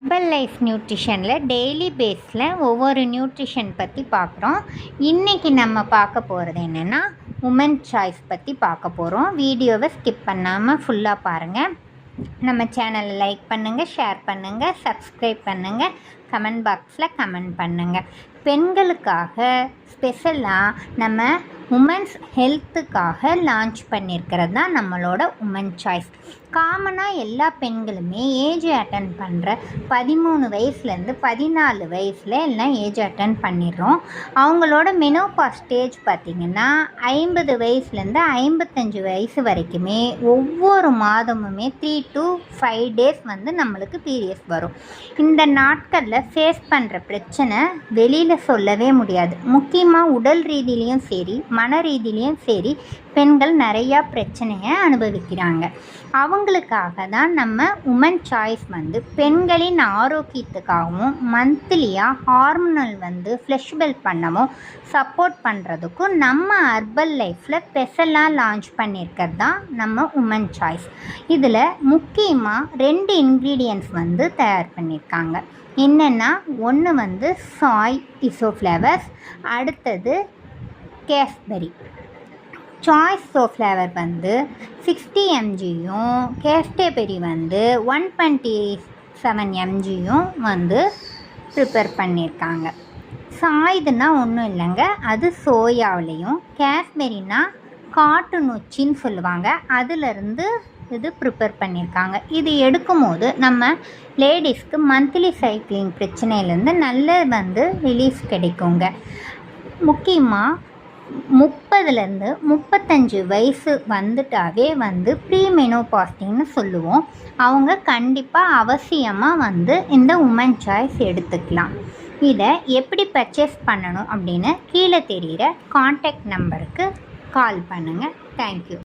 Herbal life நியூட்ரிஷனில் daily பேஸில் ஒவ்வொரு nutrition பற்றி பார்க்குறோம். இன்றைக்கி நம்ம பார்க்க போகிறது என்னென்னா உமன் சாய்ஸ் பற்றி பார்க்க போகிறோம். வீடியோவை ஸ்கிப் பண்ணாமல் ஃபுல்லாக பாருங்கள். நம்ம சேனலை லைக் பண்ணுங்கள், ஷேர் பண்ணுங்கள், சப்ஸ்கிரைப் பண்ணுங்கள், கமெண்ட் பாக்ஸில் கமெண்ட் பண்ணுங்கள். பெண்களுக்காக ஸ்பெஷலாக நம்ம உமன்ஸ் ஹெல்த்துக்காக லான்ச் பண்ணியிருக்கிறது தான் நம்மளோட உமன் சாய்ஸ். காமனாக எல்லா பெண்களுமே ஏஜ் அட்டன் பண்ணுற 13 வயசுலேருந்து 14 வயசில் எல்லாம் ஏஜ் அட்டன் பண்ணிடுறோம். அவங்களோட மெனோபாஸ் ஸ்டேஜ் பார்த்திங்கன்னா 50 வயசுலேருந்து 55 வயசு வரைக்குமே ஒவ்வொரு மாதமுமே 3 to 5 days நம்மளுக்கு பீரியட்ஸ் வரும். இந்த நாட்களில் ஃபேஸ் பண்ணுற பிரச்சனை வெளியில் சொல்லவே முடியாது. முக்கியமாக உடல் ரீதியிலையும் சரி, மன ரீதியிலையும் சரி, பெண்கள் நிறையா பிரச்சனையை அனுபவிக்கிறாங்க. அவங்களுக்காக தான் நம்ம உமன் சாய்ஸ் பெண்களின் ஆரோக்கியத்துக்காகவும் மந்த்லியாக ஹார்மோனல் ஃப்ளெக்சிபிள் பண்ணவும் சப்போர்ட் பண்ணுறதுக்கும் நம்ம ஹெர்பல் லைஃப்பில் ஸ்பெஷலாக லான்ச் பண்ணியிருக்கிறது தான் நம்ம உமன் சாய்ஸ். இதில் முக்கியமாக 2 இன்க்ரீடியன்ட்ஸ் தயார் பண்ணியிருக்காங்க. என்னென்னா ஒன்று சாய் இசோஃப்ளவர்ஸ், அடுத்தது கேஸ்பெரி. சாய்ஸ் இசோஃப்ளவர் 60 mgயும் கேஸ்பெரி 127 mgயும் ப்ரிப்பேர் பண்ணியிருக்காங்க. சாய்துன்னா ஒன்றும் இல்லைங்க, அது சோயாவிலையும், கேஸ்பெரினா காட்டு நொச்சின்னு சொல்லுவாங்க, அதிலிருந்து இது ப்ரிப்பேர் பண்ணியிருக்காங்க. இது எடுக்கும்போது நம்ம லேடிஸ்க்கு மந்த்லி சைக்கிளிங் பிரச்சனையிலேருந்து நல்ல ரிலீஃப் கிடைக்குங்க. முக்கியமாக 30லேருந்து 35 வயசு வந்துட்டாவே ப்ரீ மெனோபாஸ்டிங்னு சொல்லுவோம். அவங்க கண்டிப்பாக அவசியமாக இந்த உமன் சாய்ஸ் எடுத்துக்கலாம். இதை எப்படி பர்ச்சேஸ் பண்ணணும் அப்படின்னு கீழே தெரிகிற கான்டாக்ட் நம்பருக்கு கால் பண்ணுங்கள். தேங்க்யூ.